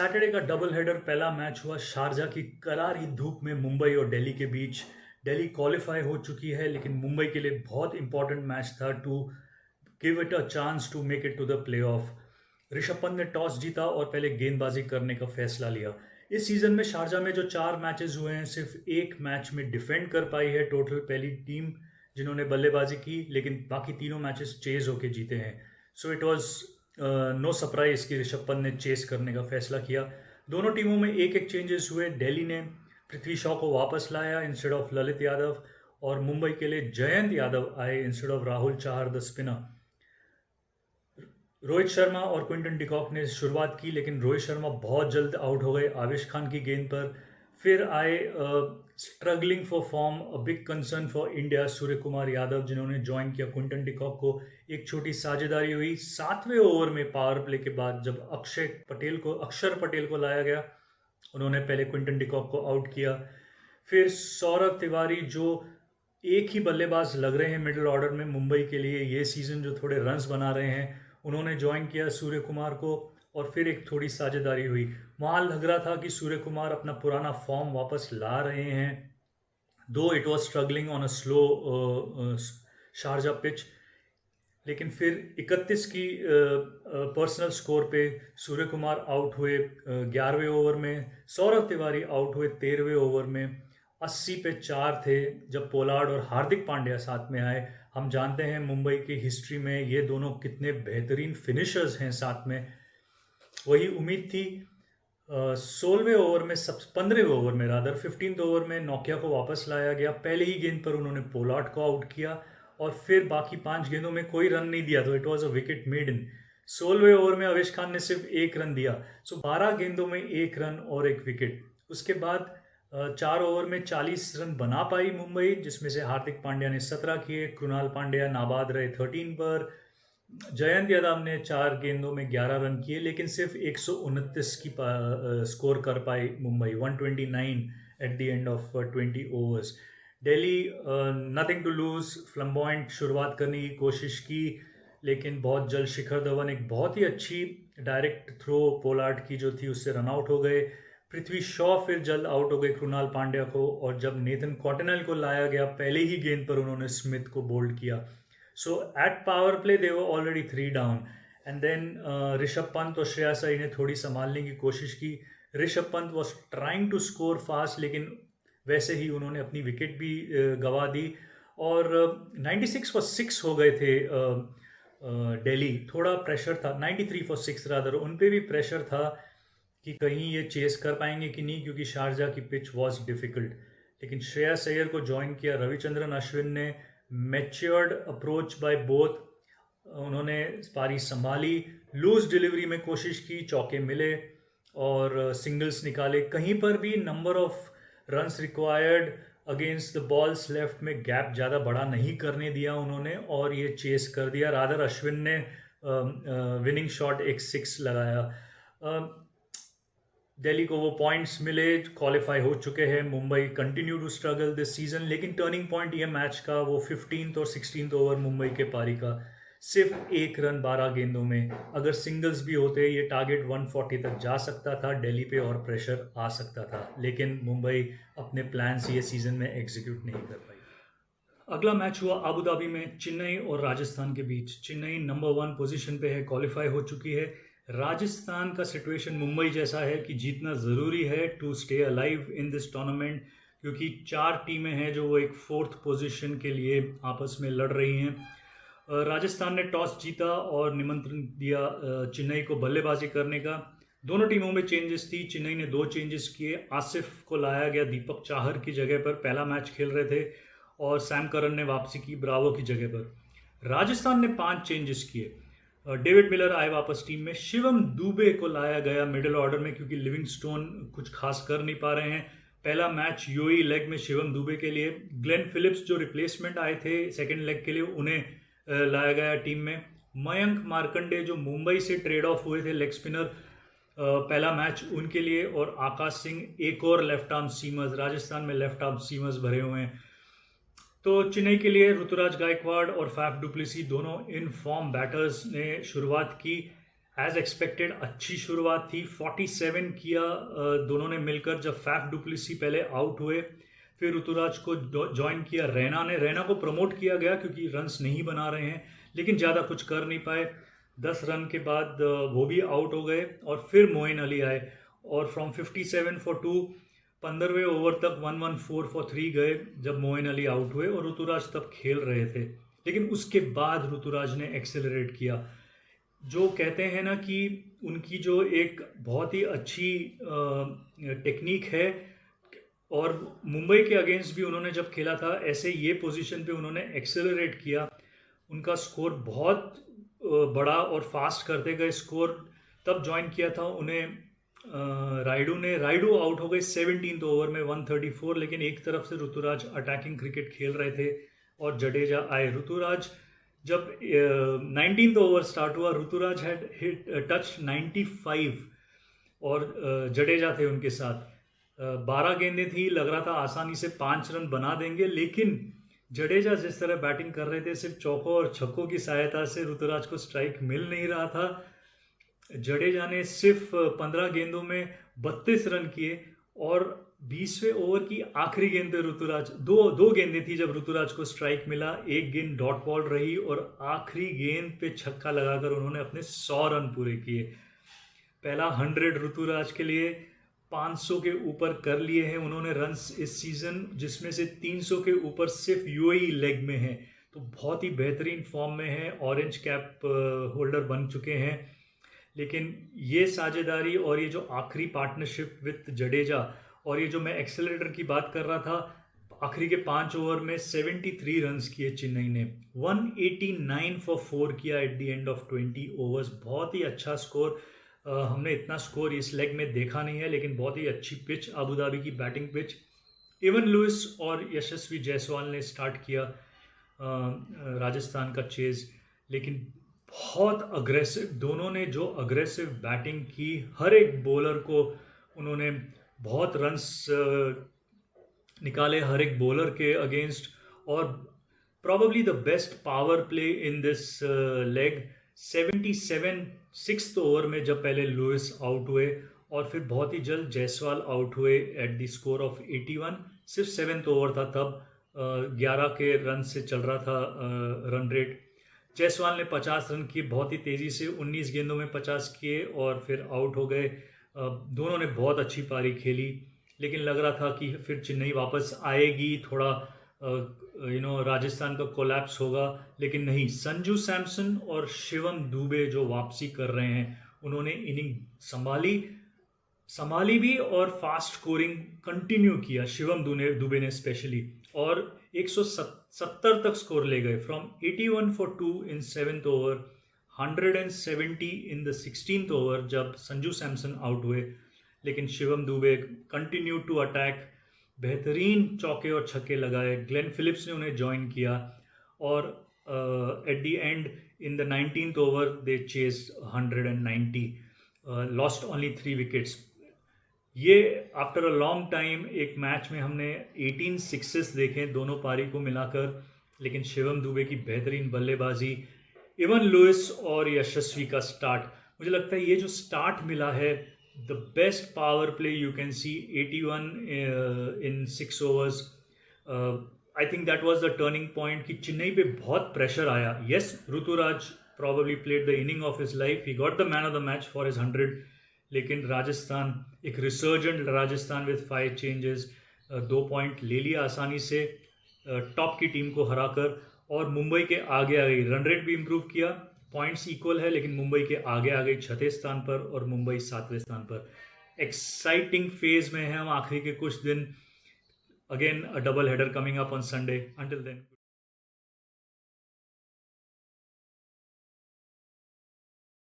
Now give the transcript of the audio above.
Saturday का double header पहला match हुआ शारजा की करारी धूप में मुंबई और दिल्ली के बीच। दिल्ली क्वालिफाई हो चुकी है लेकिन मुंबई के लिए बहुत इंपॉर्टेंट मैच था to give it a chance to make it to the play off. Rishabh Pant ने टॉस जीता और पहले गेंदबाजी करने का फैसला लिया। इस सीजन में शारजा में जो 4 मैचेस हुए हैं सिर्फ एक मैच में डिफेंड कर पाई है टोटल पहली टीम जिन्होंने बल्लेबाजी की, लेकिन बाकी तीनों मैचेस चेज होके जीते हैं। So it was no surprise कि ऋषभ पंत ने चेस करने का फैसला किया। दोनों टीमों में एक एक चेंजेस हुए। दिल्ली ने पृथ्वी शॉ को वापस लाया इंस्टेड ऑफ ललित यादव, और मुंबई के लिए जयंत यादव आए instead of Rahul Chahar the spinner. Rohit Sharma और क्विंटन डिकॉक ने शुरुआत की लेकिन रोहित शर्मा बहुत जल्द आउट हो गए आवेश खान की गेंद पर। फिर आए struggling for form, a big concern for India, Surya Kumar Yadav जिन्होंने ज्वाइन किया क्विंटन डिकॉक को। एक छोटी साझेदारी हुई 7वें ओवर में पावर प्ले के बाद जब अक्षर पटेल को लाया गया। उन्होंने पहले क्विंटन डिकॉक को आउट किया। फिर सौरभ तिवारी जो एक ही बल्लेबाज लग रहे हैं मिडिल ऑर्डर में मुंबई के लिए ये सीज़न, जो थोड़े रन्स बना रहे हैं, उन्होंने ज्वाइन किया सूर्य कुमार को। और फिर एक थोड़ी साझेदारी हुई। वहाँ लग रहा था कि सूर्य कुमार अपना पुराना फॉर्म वापस ला रहे हैं, दो it was struggling on a slow Sharjah pitch. लेकिन फिर 31 की पर्सनल स्कोर पे सूर्य कुमार आउट हुए 11वें ओवर में, सौरभ तिवारी आउट हुए 13वें ओवर में। 80 पे 4 थे जब पोलार्ड और हार्दिक पांड्या साथ में आए। हम जानते हैं मुंबई की हिस्ट्री में ये दोनों कितने बेहतरीन फिनिशर्स हैं साथ में। वही उम्मीद थी। 16वें ओवर में, सब 15वें ओवर में रादर 15th ओवर में नोकिया को वापस लाया गया। पहले ही गेंद पर उन्होंने पोलार्ड को आउट किया और फिर बाकी 5 गेंदों में कोई रन नहीं दिया, तो it was a wicket maiden. 16वें ओवर में अवेश खान ने सिर्फ 1 रन दिया। सो 12 गेंदों में 1 रन और 1 विकेट। उसके बाद 4 ओवर में 40 रन बना पाई मुंबई, जिसमें से हार्दिक पांड्या ने 17 किए, कृणाल पांड्या नाबाद रहे 13 पर। जयंत यादव ने 4 गेंदों में 11 रन किए, लेकिन सिर्फ 129 की स्कोर कर पाई Mumbai, 129 at the end of 20 overs. Delhi nothing to lose, flamboyant शुरुआत करने की कोशिश की, लेकिन बहुत जल्द शिखर धवन एक बहुत ही अच्छी डायरेक्ट थ्रो पोलार्ड की जो थी उससे रन आउट हो गए। पृथ्वी शॉ फिर जल्द आउट हो गए कृणाल पांड्या को, और जब नेथन कॉटनल को लाया गया पहले ही गेंद पर उन्होंने स्मिथ को बोल्ड किया। So at power play they were already 3 down, and then Rishabh Pant और श्रेयस अय्यर ने थोड़ी संभालने की कोशिश की। Rishabh Pant was trying to score fast, लेकिन वैसे ही उन्होंने अपनी विकेट भी गंवा दी, और 96 for 6 हो गए थे। दिल्ली थोड़ा प्रेशर था, 93 for 6 रादर, उन पे भी प्रेशर था कि कहीं ये चेस कर पाएंगे कि नहीं, क्योंकि शारजा की पिच वॉज डिफिकल्ट। लेकिन श्रेयस अय्यर को ज्वाइन किया रविचंद्रन अश्विन ने। मैच्योर्ड अप्रोच बाय बोथ, उन्होंने पारी संभाली, लूज डिलीवरी में कोशिश की, चौके मिले और सिंगल्स निकाले। कहीं पर भी number of runs required against the balls left में गैप ज़्यादा बड़ा नहीं करने दिया उन्होंने, और ये चेस कर दिया। रादर अश्विन ने विनिंग शॉट एक 6 लगाया। दिल्ली को वो पॉइंट्स मिले, क्वालिफाई हो चुके हैं। Mumbai continue to struggle this season, लेकिन टर्निंग पॉइंट ये मैच का वो 15th और 16th ओवर मुंबई के पारी का, सिर्फ 1 रन 12 गेंदों में। अगर सिंगल्स भी होते ये टारगेट 140 तक जा सकता था, दिल्ली पे और प्रेशर आ सकता था, लेकिन मुंबई अपने प्लान्स ये सीजन में एग्जीक्यूट नहीं कर पाई। अगला मैच हुआ अबू धाबी में चेन्नई और राजस्थान के बीच। चेन्नई नंबर 1 पोजीशन पे है, क्वालिफाई हो चुकी है। राजस्थान का सिचुएशन मुंबई जैसा है कि जीतना ज़रूरी है to stay alive in this tournament, क्योंकि 4 टीमें हैं जो वो एक 4th पोजीशन के लिए आपस में लड़ रही हैं। राजस्थान ने टॉस जीता और निमंत्रण दिया चेन्नई को बल्लेबाजी करने का। दोनों टीमों में चेंजेस थी। चेन्नई ने 2 चेंजेस किए, आसिफ को लाया गया दीपक चाहर की जगह पर, पहला मैच खेल रहे थे, और सैम करन ने वापसी की ब्रावो की जगह पर। राजस्थान ने 5 चेंजेस किए। डेविड मिलर आए वापस टीम में, शिवम दुबे को लाया गया मिडिल ऑर्डर में क्योंकि लिविंगस्टोन कुछ खास कर नहीं पा रहे हैं। पहला मैच यूएई लेग में शिवम दुबे के लिए। ग्लेन फिलिप्स जो रिप्लेसमेंट आए थे सेकंड लेग के लिए, उन्हें लाया गया टीम में। मयंक मार्कंडे जो मुंबई से ट्रेड ऑफ हुए थे, लेग स्पिनर, पहला मैच उनके लिए। और आकाश सिंह एक और लेफ्ट आर्म सीमर्स, राजस्थान में लेफ्ट आर्म सीमर्स भरे हुए हैं। तो चेन्नई के लिए ऋतुराज गायकवाड़ और फैफ डुप्लेसी दोनों इन फॉर्म बैटर्स ने शुरुआत की। एज एक्सपेक्टेड अच्छी शुरुआत थी, 47 किया दोनों ने मिलकर। जब फैफ डुप्लेसी पहले आउट हुए, फिर ऋतुराज को ज्वाइन किया रैना ने। रैना को प्रमोट किया गया क्योंकि रन्स नहीं बना रहे हैं, लेकिन ज़्यादा कुछ कर नहीं पाए। 10 रन के बाद वो भी आउट हो गए और फिर मोइन अली आए और फ्रॉम 57 फॉर 2 15वें ओवर तक 114 फॉर 3 गए जब मोइन अली आउट हुए और ऋतुराज तब खेल रहे थे। लेकिन उसके बाद ऋतुराज ने एक्सेलरेट किया। जो कहते हैं ना कि उनकी जो एक बहुत ही अच्छी टेक्निक है, और मुंबई के अगेंस्ट भी उन्होंने जब खेला था ऐसे ये पोजीशन पे उन्होंने एक्सेलरेट किया। उनका स्कोर बहुत बड़ा और फास्ट करते गए स्कोर। तब ज्वाइन किया था उन्हें राइडू आउट हो गए 17th ओवर में 134। लेकिन एक तरफ से ऋतुराज अटैकिंग क्रिकेट खेल रहे थे और जडेजा आए। ऋतुराज जब 19th ओवर स्टार्ट हुआ, ऋतुराज हैड हिट टच 95 और जडेजा थे उनके साथ। 12 गेंदें थी, लग रहा था आसानी से 5 रन बना देंगे, लेकिन जडेजा जिस तरह बैटिंग कर रहे थे, सिर्फ चौकों और छक्कों की सहायता से ऋतुराज को स्ट्राइक मिल नहीं रहा था। जडेजा ने सिर्फ 15 गेंदों में 32 रन किए और 20वें ओवर की आखिरी गेंद पे ऋतुराज दो गेंदें थी जब ऋतुराज को स्ट्राइक मिला। एक गेंद डॉट बॉल रही और आखिरी गेंद पे छक्का लगाकर उन्होंने अपने 100 रन पूरे किए। पहला 100 ऋतुराज के लिए। 500 के ऊपर कर लिए हैं उन्होंने रन्स इस सीजन, जिसमें से 300 के ऊपर सिर्फ यूएई लेग में है। तो बहुत ही बेहतरीन फॉर्म में है, ऑरेंज कैप होल्डर बन चुके हैं। लेकिन ये साझेदारी और ये जो आखिरी पार्टनरशिप विद जडेजा और ये जो मैं एक्सेलरेटर की बात कर रहा था, आखिरी के 5 ओवर में 73 रन्स किए चेन्नई ने। 189 फॉर 4 किया eight the end of 20 overs. बहुत ही अच्छा स्कोर। हमने इतना स्कोर इस लेग में देखा नहीं है, लेकिन बहुत ही अच्छी पिच, अबू धाबी की बैटिंग पिच। इवन लुइस और यशस्वी जायसवाल ने स्टार्ट किया राजस्थान का चेज, लेकिन बहुत अग्रेसिव दोनों ने जो अग्रेसिव बैटिंग की, हर एक बॉलर को उन्होंने बहुत रन्स निकाले हर एक बॉलर के अगेंस्ट। और probably the best power play in this leg. 77 6th over में जब पहले लुइस आउट हुए और फिर बहुत ही जल्द जायसवाल आउट हुए एट द स्कोर ऑफ 81। सिर्फ 7th ओवर था तब, 11 के रन से चल रहा था रन रेट। जायसवाल ने 50 रन किए बहुत ही तेज़ी से, 19 गेंदों में 50 किए और फिर आउट हो गए। दोनों ने बहुत अच्छी पारी खेली, लेकिन लग रहा था कि फिर चेन्नई वापस आएगी, थोड़ा राजस्थान का कोलैप्स होगा, लेकिन नहीं। संजू सैमसन और शिवम दुबे जो वापसी कर रहे हैं, उन्होंने इनिंग संभाली भी और फास्ट स्कोरिंग कंटिन्यू किया शिवम दुबे ने स्पेशली, और 170 तक स्कोर ले गए। From 81 for 2 in 7th over, 170 in the 16th over जब संजू सैमसन आउट हुए। लेकिन Shivam Dube continue to attack, बेहतरीन चौके और छक्के लगाए। ग्लेन फिलिप्स ने उन्हें ज्वाइन किया और eight the and in the 19th over they chase 190, lost only 3 wickets. ये आफ्टर अ लॉन्ग टाइम एक मैच में हमने 18 सिक्सेस देखे दोनों पारी को मिलाकर, लेकिन शिवम दुबे की बेहतरीन बल्लेबाजी, इवन लुइस और यशस्वी का स्टार्ट, मुझे लगता है ये जो स्टार्ट मिला है, the best power play you can see, 81 in 6 overs. I think that was the turning point कि चेन्नई पे बहुत प्रेशर आया। Yes, Ruturaj probably played the inning of his life, he got the man of the match for his 100, लेकिन राजस्थान, एक resurgent Rajasthan with 5 changes, 2 point ले लिया आसानी से टॉप की टीम को हराकर, और मुंबई के आगे आ गई। रन रेट भी इम्प्रूव किया, पॉइंट्स इक्वल है, लेकिन मुंबई के आगे आ गई 6थे स्थान पर और मुंबई 7वें स्थान पर। एक्साइटिंग फेज में है हम आखिरी के कुछ दिन। Again a double header coming up on Sunday. Until then.